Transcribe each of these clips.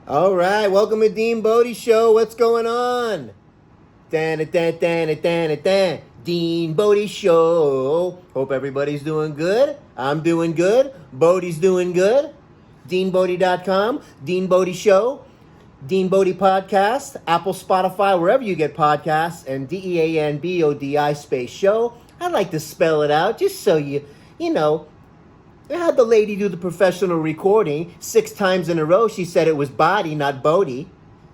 All right, welcome to Dean Bodie Show. What's going on? Dan. Dean Bodie Show. Hope everybody's doing good. I'm doing good. Bodie's doing good. DeanBodie.com. Dean Bodie Show. Dean Bodie Podcast. Apple, Spotify, wherever you get podcasts. And DeanBodi space show. I like to spell it out just so you know. I had the lady do the professional recording 6 times in a row. She said it was body, not Bodie.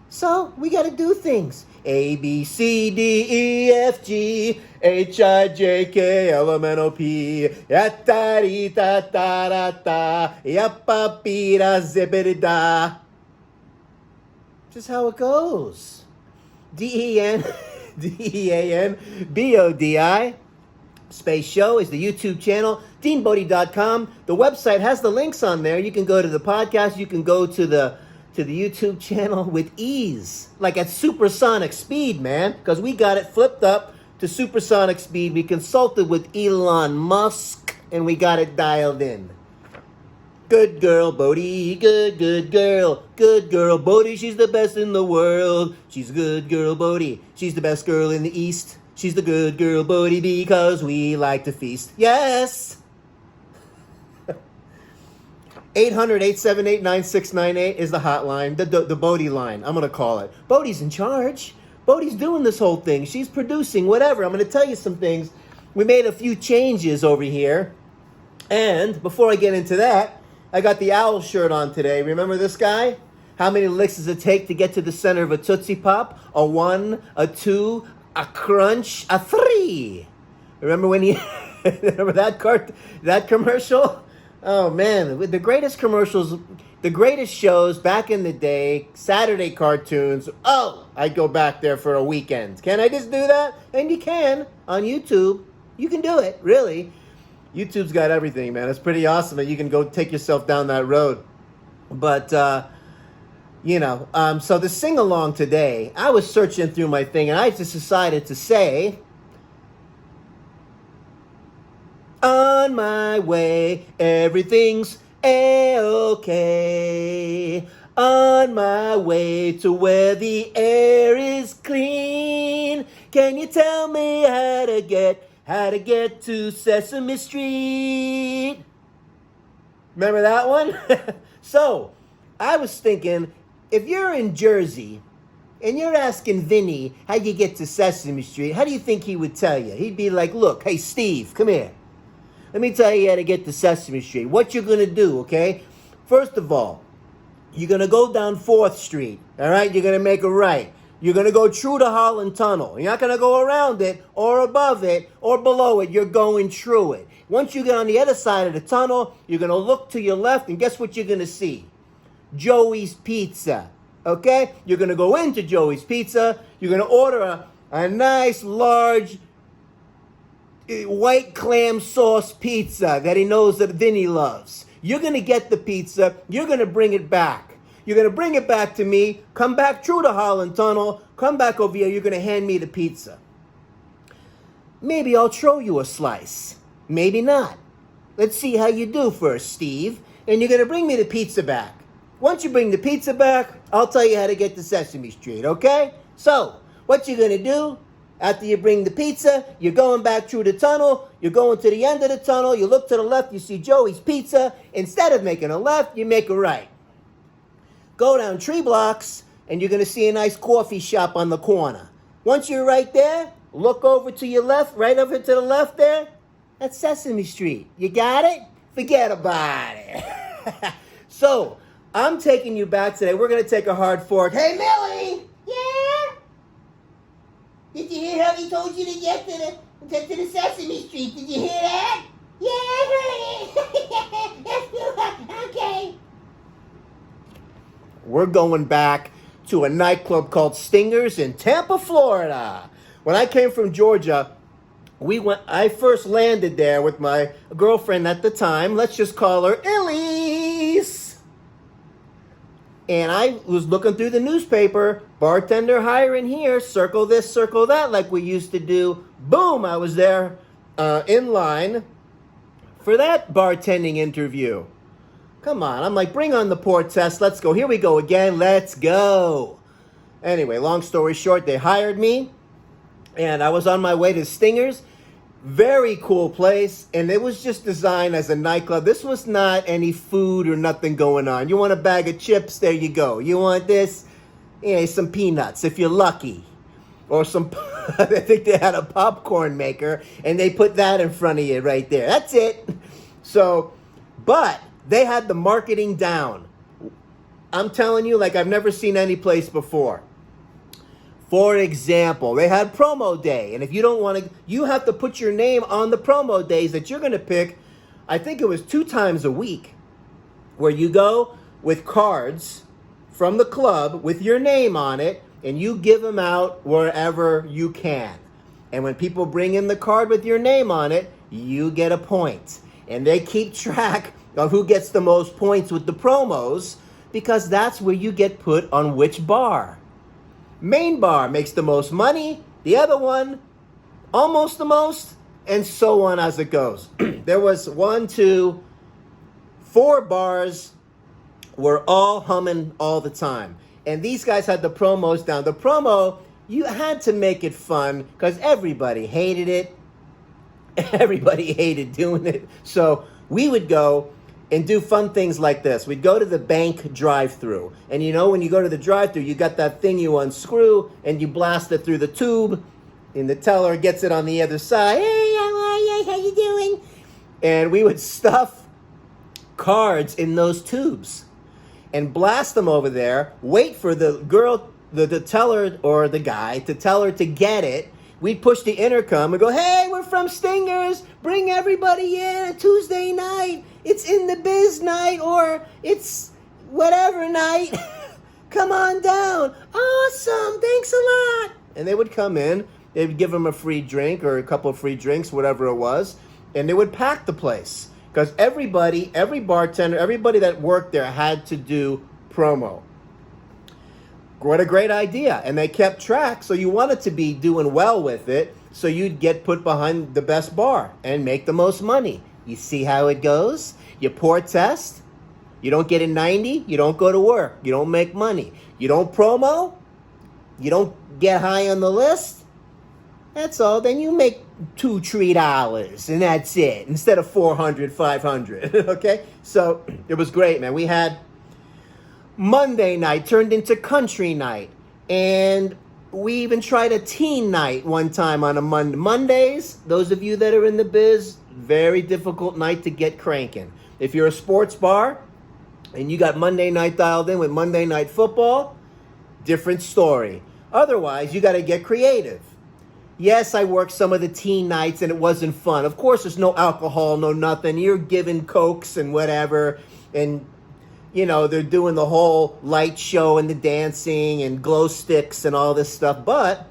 So we got to do things. A, B, C, D, E, F, G, H, I, J, K, L, M, N, O, P, yatta, ta, ta, da, ta, yappa, pi, da, zippity, da. Just how it goes. D-E-N, D-E-A-N-B-O-D-I. Space Show is the YouTube channel, DeanBodie.com. The website has the links on there. You can go to the podcast. You can go to the YouTube channel with ease, like at supersonic speed, man, because we got it flipped up to supersonic speed. We consulted with Elon Musk, and we got it dialed in. Good girl, Bodie, good girl. Good girl, Bodie, she's the best in the world. She's a good girl, Bodie. She's the best girl in the East. She's the good girl, Bodie, because we like to feast. Yes! 800-878-9698 is the hotline, the Bodie line, I'm going to call it. Bodie's in charge. Bodie's doing this whole thing. She's producing, whatever. I'm going to tell you some things. We made a few changes over here. And before I get into that, I got the owl shirt on today. Remember this guy? How many licks does it take to get to the center of a Tootsie Pop? A 1, a 2, a crunch, a 3. Remember when he... Remember that commercial? Oh, man. The greatest commercials, the greatest shows back in the day, Saturday cartoons. Oh, I'd go back there for a weekend. Can I just do that? And you can on YouTube. You can do it, really. YouTube's got everything, man. It's pretty awesome that you can go take yourself down that road. But, so the sing-along today, I was searching through my thing, and I just decided to say, on my way, everything's A-okay. On my way to where the air is clean. Can you tell me how to get to Sesame Street? Remember that one? So, I was thinking, if you're in Jersey and you're asking Vinnie how you get to Sesame Street, how do you think he would tell you? He'd be like, look, hey, Steve, come here. Let me tell you how to get to Sesame Street. What you're going to do, okay? First of all, you're going to go down 4th Street, all right? You're going to make a right. You're going to go through the Holland Tunnel. You're not going to go around it or above it or below it. You're going through it. Once you get on the other side of the tunnel, you're going to look to your left, and guess what you're going to see? Joey's Pizza, okay? You're going to go into Joey's Pizza. You're going to order a nice, large, white clam sauce pizza that he knows that Vinnie loves. You're going to get the pizza. You're going to bring it back. You're going to bring it back to me, come back through the Holland Tunnel, come back over here, you're going to hand me the pizza. Maybe I'll throw you a slice. Maybe not. Let's see how you do first, Steve. And you're going to bring me the pizza back. Once you bring the pizza back, I'll tell you how to get to Sesame Street, okay? So, what you're going to do, after you bring the pizza, you're going back through the tunnel, you're going to the end of the tunnel, you look to the left, you see Joey's Pizza. Instead of making a left, you make a right. Go down 3 blocks, and you're going to see a nice coffee shop on the corner. Once you're right there, look over to your left, right over to the left there. That's Sesame Street. You got it? Forget about it. So, I'm taking you back today. We're going to take a hard fork. Hey, Millie! Yeah? Did you hear how he told you to get to the Sesame Street? Did you hear that? Yeah, I heard it. Okay. We're going back to a nightclub called Stingers in Tampa, Florida. When I came from Georgia, I first landed there with my girlfriend at the time. Let's just call her Elise. And I was looking through the newspaper, bartender hiring here, circle this, circle that, like we used to do. Boom, I was there in line for that bartending interview. Come on. I'm like, bring on the poor test. Let's go. Here we go again. Let's go. Anyway, long story short, they hired me, and I was on my way to Stingers. Very cool place, and it was just designed as a nightclub. This was not any food or nothing going on. You want a bag of chips? There you go. You want this? Yeah, some peanuts if you're lucky. Or some, I think they had a popcorn maker, and they put that in front of you right there. That's it. So, but they had the marketing down. I'm telling you, like I've never seen any place before. For example, they had promo day, and if you don't want to, you have to put your name on the promo days that you're going to pick. I think it was 2 times a week, where you go with cards from the club with your name on it, and you give them out wherever you can. And when people bring in the card with your name on it, you get a point. And they keep track of who gets the most points with the promos, because that's where you get put on which bar. Main bar makes the most money, the other one almost the most, and so on as it goes. There was 1, 2, 4 bars were all humming all the time. And these guys had the promos down. The promo, you had to make it fun because everybody hated it. Everybody hated doing it. So we would go and do fun things like this. We'd go to the bank drive-thru. And you know, when you go to the drive-thru, you got that thing you unscrew and you blast it through the tube. And the teller gets it on the other side. Hey, how are you? How you doing? And we would stuff cards in those tubes and blast them over there. Wait for the girl, the teller or the guy to tell her to get it. We'd push the intercom and go, hey, we're from Stingers. Bring everybody in a Tuesday night. It's in the biz night or it's whatever night. Come on down. Awesome. Thanks a lot. And they would come in. They would give them a free drink or a couple of free drinks, whatever it was. And they would pack the place. Because everybody, every bartender, everybody that worked there had to do promo. What a great idea. And they kept track. So you wanted to be doing well with it. So you'd get put behind the best bar and make the most money. You see how it goes? You pour test. You don't get a 90. You don't go to work. You don't make money. You don't promo. You don't get high on the list. That's all. Then you make $2-3 and that's it. Instead of 400, 500. Okay? So it was great, man. We had Monday night turned into country night. And we even tried a teen night one time on a Monday. Mondays, those of you that are in the biz, very difficult night to get cranking. If you're a sports bar and you got Monday night dialed in with Monday Night Football, different story. Otherwise, you got to get creative. Yes, I worked some of the teen nights and it wasn't fun. Of course, there's no alcohol, no nothing. You're giving cokes and whatever. And, you know, they're doing the whole light show and the dancing and glow sticks and all this stuff. But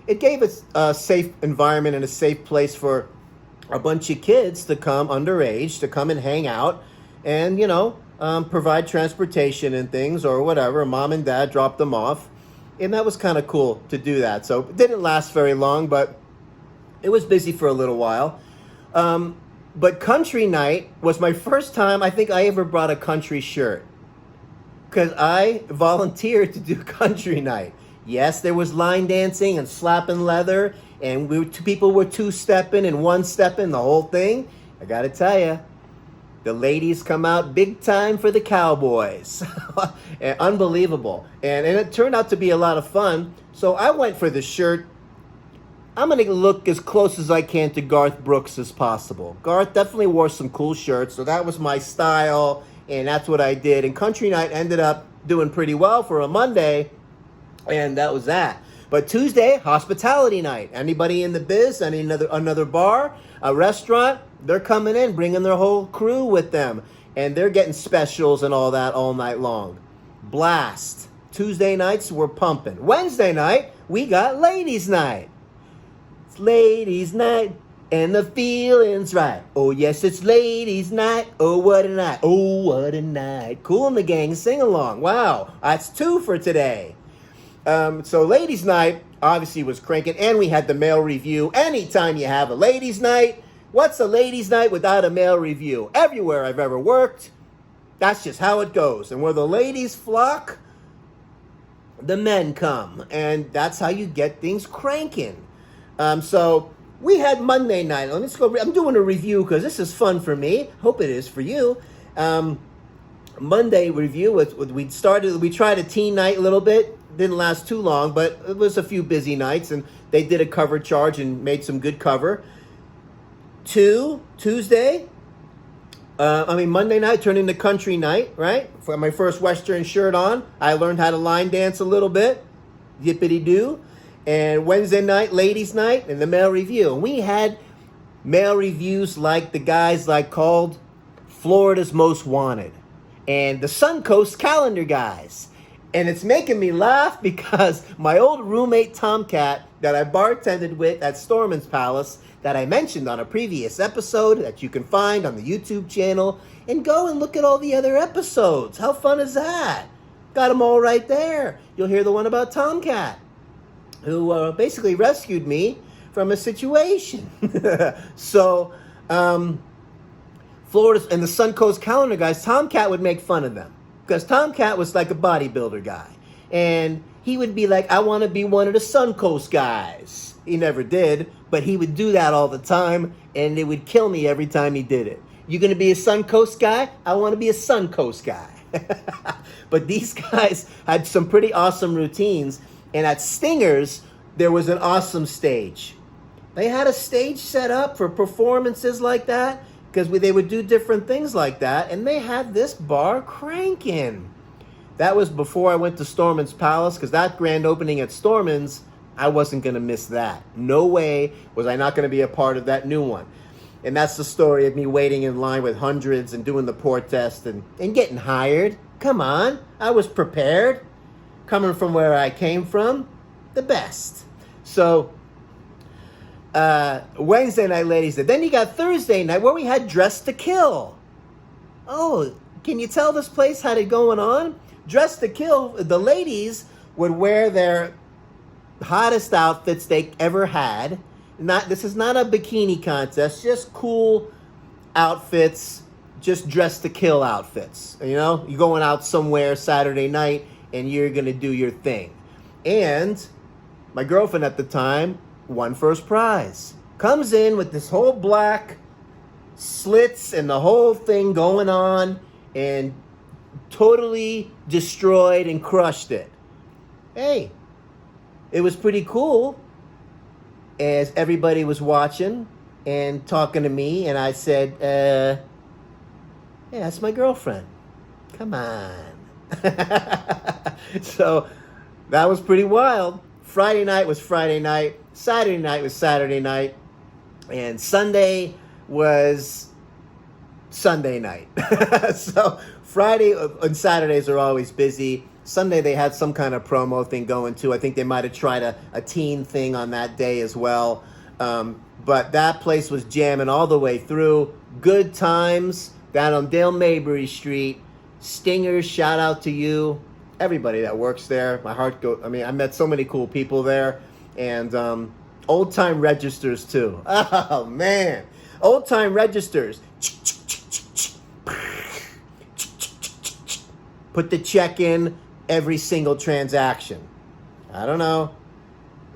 it gave us a safe environment and a safe place for a bunch of kids to come, underage, to come and hang out and, you know, provide transportation and things or whatever. Mom and dad dropped them off. And that was kind of cool to do that. So it didn't last very long, but it was busy for a little while. But country night was my first time I think I ever brought a country shirt. Because I volunteered to do country night. Yes, there was line dancing and slapping leather. And people were 2-stepping and 1-stepping, the whole thing. I got to tell you, the ladies come out big time for the cowboys. Unbelievable. And it turned out to be a lot of fun. So I went for the shirt. I'm going to look as close as I can to Garth Brooks as possible. Garth definitely wore some cool shirts. So that was my style. And that's what I did. And country night ended up doing pretty well for a Monday. And that was that. But Tuesday, hospitality night. Anybody in the biz, another bar, a restaurant, they're coming in, bringing their whole crew with them. And they're getting specials and all that all night long. Blast. Tuesday nights, we're pumping. Wednesday night, we got ladies' night. It's ladies' night, and the feeling's right. Oh, yes, it's ladies' night. Oh, what a night. Oh, what a night. Cool in the Gang Sing Along. Wow, that's 2 for today. So ladies' night obviously was cranking, and we had the male review. Anytime you have a ladies' night, what's a ladies' night without a male review? Everywhere I've ever worked, That's just how it goes. And where the ladies flock, the men come. And that's how you get things cranking. So we had Monday night. Let's go. I'm doing a review because this is fun for me. Hope it is for you. Monday review. We tried a teen night a little bit. Didn't last too long, but it was a few busy nights. And they did a cover charge and made some good cover. Monday night turned into country night, right? For my first Western shirt on, I learned how to line dance a little bit. Yippity-doo. And Wednesday night, ladies night, and the male review. And we had male reviews like the guys called Florida's Most Wanted and the Suncoast Calendar guys. And it's making me laugh because my old roommate Tomcat that I bartended with at Storman's Palace that I mentioned on a previous episode that you can find on the YouTube channel, and go and look at all the other episodes. How fun is that? Got them all right there. You'll hear the one about Tomcat, who basically rescued me from a situation. So, Florida and the Suncoast Calendar guys, Tomcat would make fun of them. Because Tomcat was like a bodybuilder guy. And he would be like, I want to be one of the Suncoast guys. He never did, but he would do that all the time, and it would kill me every time he did it. You going to be a Suncoast guy? I want to be a Suncoast guy. But these guys had some pretty awesome routines. And at Stingers, there was an awesome stage. They had a stage set up for performances like that, because they would do different things like that, and they had this bar cranking. That was before I went to Storman's Palace, because that grand opening at Storman's, I wasn't going to miss that. No way was I not going to be a part of that new one. And that's the story of me waiting in line with hundreds and doing the pour test and getting hired. Come on, I was prepared. Coming from where I came from, the best. So, Wednesday night, ladies. Then you got Thursday night where we had Dress to Kill. Oh, can you tell this place had it going on? Dress to Kill, the ladies would wear their hottest outfits they ever had. This is not a bikini contest, just cool outfits, just Dress to Kill outfits. You know, you're going out somewhere Saturday night and you're going to do your thing. And my girlfriend at the time won first prize. Comes in with this whole black slits and the whole thing going on and totally destroyed and crushed it. Hey, it was pretty cool as everybody was watching and talking to me, and I said, yeah, that's my girlfriend. Come on. So that was pretty wild. Friday night was Friday night. Saturday night was Saturday night. And Sunday was Sunday night. So Friday and Saturdays are always busy. Sunday they had some kind of promo thing going too. I think they might have tried a teen thing on that day as well. But that place was jamming all the way through. Good times down on Dale Mabry Street. Stingers, shout out to you. Everybody that works there. My heart goes. I met so many cool people there. And old time registers too. Oh man. Old time registers. Put the check in every single transaction. I don't know.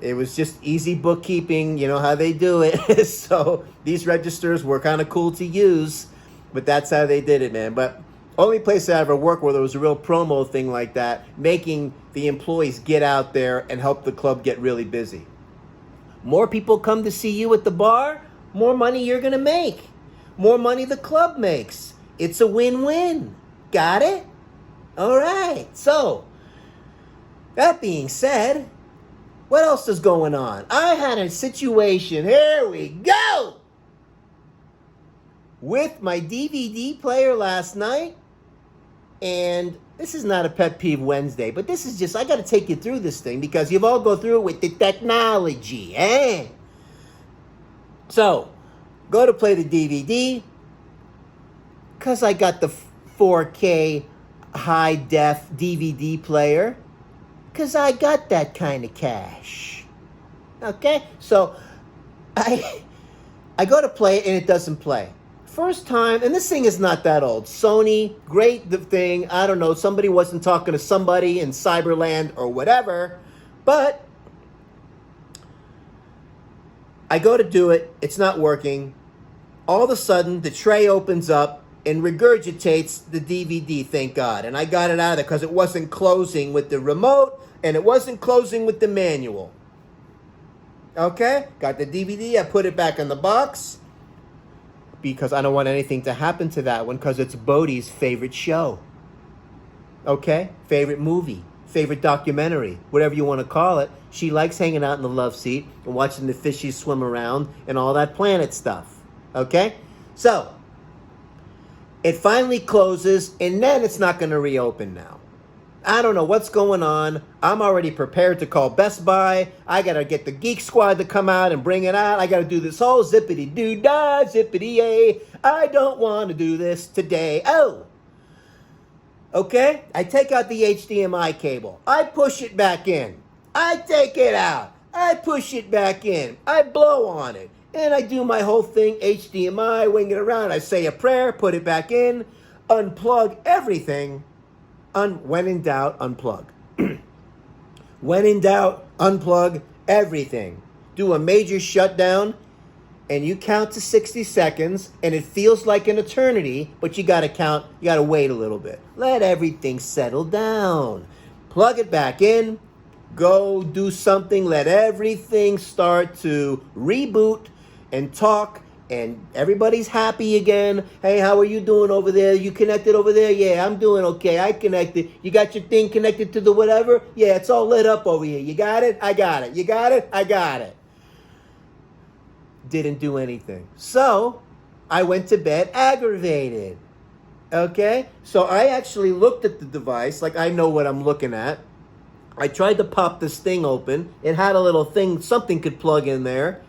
It was just easy bookkeeping. You know how they do it. So these registers were kind of cool to use. But that's how they did it, man. But only place I ever worked where there was a real promo thing like that, making the employees get out there and help the club get really busy. More people come to see you at the bar, more money you're going to make. More money the club makes. It's a win-win. Got it? All right. So, that being said, what else is going on? I had a situation, here we go, with my DVD player last night. And this is not a pet peeve Wednesday, but this is just, I got to take you through this thing because you've all go through it with the technology, eh? So, go to play the DVD because I got the 4K high def DVD player because I got that kind of cash. Okay? So, I go to play it and it doesn't play. First time, and this thing is not that old. Sony, great thing. I don't know, somebody wasn't talking to somebody in Cyberland or whatever, but I go to do it. It's not working. All of a sudden, the tray opens up and regurgitates the DVD, thank God. And I got it out of there because it wasn't closing with the remote and it wasn't closing with the manual. Okay? Got the DVD. I put it back in the box because I don't want anything to happen to that one because it's Bodhi's favorite show. Okay? Favorite movie. Favorite documentary. Whatever you want to call it. She likes hanging out in the love seat and watching the fishies swim around and all that planet stuff. Okay? So, it finally closes and then it's not going to reopen now. I don't know what's going on. I'm already prepared to call Best Buy. I got to get the Geek Squad to come out and bring it out. I got to do this whole zippity-doo-dah, zippity-yay. I don't want to do this today. Oh! Okay? I take out the HDMI cable. I push it back in. I take it out. I push it back in. I blow on it. And I do my whole thing, HDMI, wing it around. I say a prayer, put it back in, unplug everything. When in doubt, unplug. When in doubt, unplug everything. Do a major shutdown, and you count to 60 seconds, and it feels like an eternity, but you got to wait a little bit. Let everything settle down. Plug it back in. Go do something. Let everything start to reboot and talk, and everybody's happy again. Hey, how are you doing over there? You connected over there? Yeah, I'm doing okay. I connected. You got your thing connected to the whatever? Yeah, it's all lit up over here. You got it? I got it. You got it? I got it. Didn't do anything. So, I went to bed aggravated. Okay? So, I actually looked at the device like I know what I'm looking at. I tried to pop this thing open. It had a little thing, something could plug in there.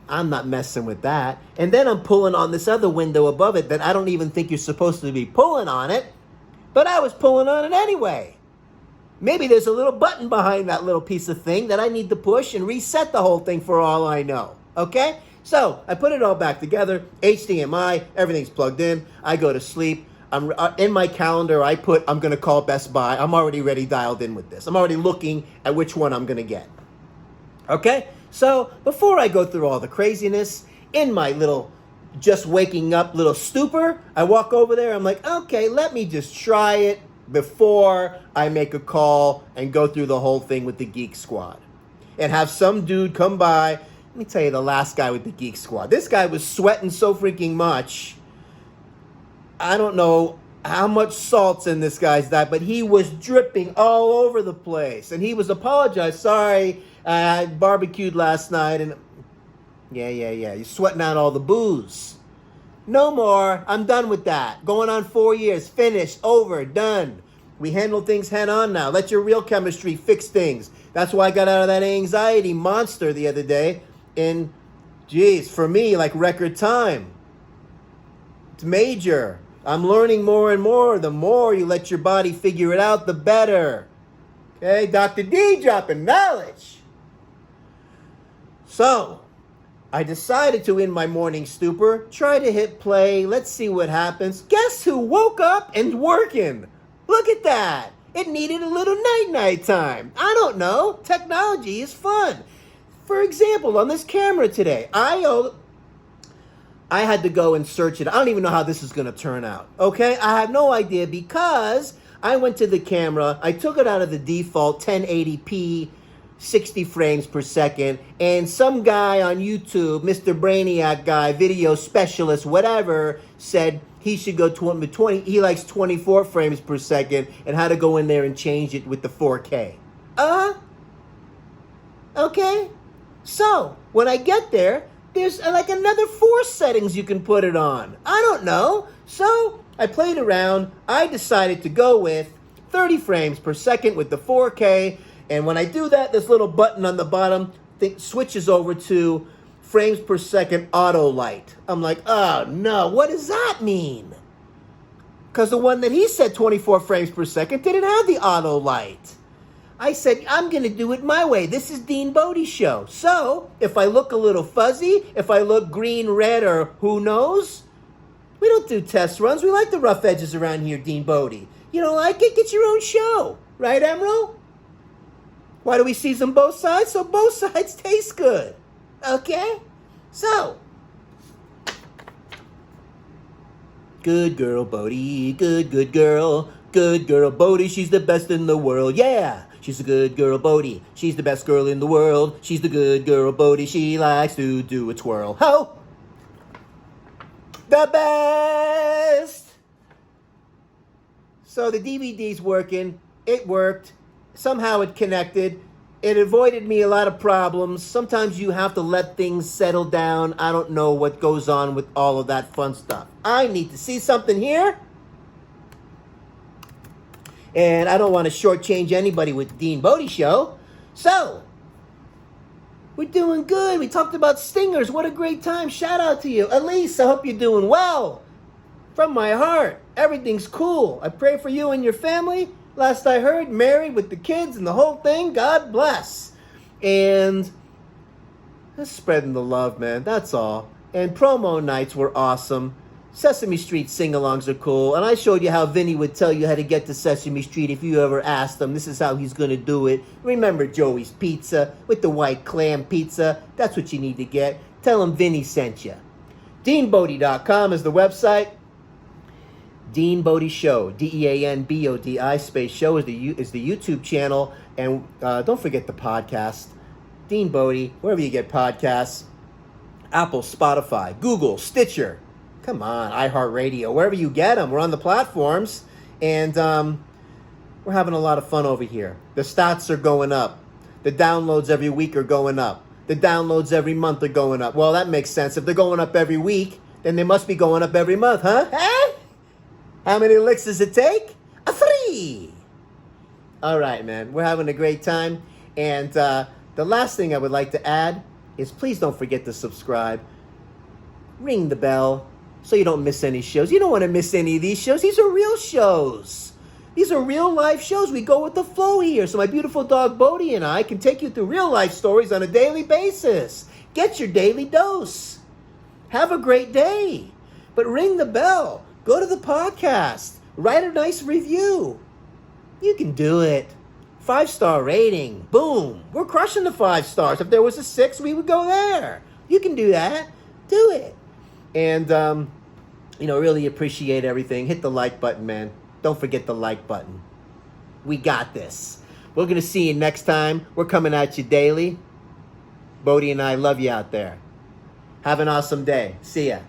I'm not messing with that. And then I'm pulling on this other window above it that I don't even think you're supposed to be pulling on it. But I was pulling on it anyway. Maybe there's a little button behind that little piece of thing that I need to push and reset the whole thing for all I know. Okay? So, I put it all back together. HDMI, everything's plugged in. I go to sleep. I'm in my calendar, I put, I'm going to call Best Buy. I'm already ready dialed in with this. I'm already looking at which one I'm going to get. Okay? So, before I go through all the craziness, in my little, just waking up little stupor, I walk over there. I'm like, okay, let me just try it before I make a call and go through the whole thing with the Geek Squad. And have some dude come by. Let me tell you the last guy with the Geek Squad. This guy was sweating so freaking much. I don't know how much salt's in this guy's diet, but he was dripping all over the place. And he was apologized. Sorry, I barbecued last night. And yeah. You're sweating out all the booze. No more. I'm done with that. Going on 4 years. Finished. Over. Done. We handle things head on now. Let your real chemistry fix things. That's why I got out of that anxiety monster the other day. And, geez, for me, like record time. It's major. I'm learning more and more. The more you let your body figure it out, the better. Okay, Dr. D dropping knowledge. So, I decided to, in my morning stupor, try to hit play. Let's see what happens. Guess who woke up and working? Look at that. It needed a little night time. I don't know. Technology is fun. For example, on this camera today, I had to go and search it. I don't even know how this is going to turn out. Okay? I have no idea because I went to the camera. I took it out of the default 1080p, 60 frames per second. And some guy on YouTube, Mr. Brainiac guy, video specialist, whatever, said he should go 20. He likes 24 frames per second and how to go in there and change it with the 4K. Okay? So, when I get there, there's like another 4 settings you can put it on. I don't know. So, I played around. I decided to go with 30 frames per second with the 4K. And when I do that, this little button on the bottom switches over to frames per second auto light. I'm like, oh no, what does that mean? Because the one that he said 24 frames per second didn't have the auto light. I said, I'm going to do it my way. This is Dean Bodie's show. So, if I look a little fuzzy, if I look green, red, or who knows, we don't do test runs. We like the rough edges around here, Dean Bodie. You don't like it? Get your own show. Right, Emerald? Why do we season both sides? So both sides taste good. Okay? So, good girl, Bodie. Good girl. Good girl, Bodie. She's the best in the world. Yeah! She's a good girl, Bodie. She's the best girl in the world. She's the good girl, Bodie. She likes to do a twirl. Ho! The best! So the DVD's working. It worked. Somehow it connected. It avoided me a lot of problems. Sometimes you have to let things settle down. I don't know what goes on with all of that fun stuff. I need to see something here. And I don't want to shortchange anybody with Dean Bodie show. So, we're doing good. We talked about stingers. What a great time. Shout out to you. Elise, I hope you're doing well. From my heart. Everything's cool. I pray for you and your family. Last I heard, married with the kids and the whole thing. God bless. And just spreading the love, man. That's all. And promo nights were awesome. Sesame Street Sing Alongs are cool. And I showed you how Vinnie would tell you how to get to Sesame Street if you ever asked him. This is how he's going to do it. Remember Joey's Pizza with the white clam pizza. That's what you need to get. Tell him Vinnie sent you. DeanBodie.com is the website. Dean Bodie Show, DeanBodi space show is the YouTube channel, and don't forget the podcast, Dean Bodie, wherever you get podcasts, Apple, Spotify, Google, Stitcher, come on, iHeartRadio, wherever you get them, we're on the platforms, and we're having a lot of fun over here. The stats are going up, the downloads every week are going up, the downloads every month are going up. Well, that makes sense. If they're going up every week, then they must be going up every month, huh? Hey? How many licks does it take? 3. All right, man. We're having a great time. And the last thing I would like to add is please don't forget to subscribe. Ring the bell so you don't miss any shows. You don't want to miss any of these shows. These are real shows. These are real life shows. We go with the flow here. So my beautiful dog Bodie and I can take you through real life stories on a daily basis. Get your daily dose. Have a great day. But ring the bell. Go to the podcast. Write a nice review. You can do it. 5-star rating. Boom. We're crushing the 5 stars. If there was a 6, we would go there. You can do that. Do it. And, really appreciate everything. Hit the like button, man. Don't forget the like button. We got this. We're going to see you next time. We're coming at you daily. Bodie and I love you out there. Have an awesome day. See ya.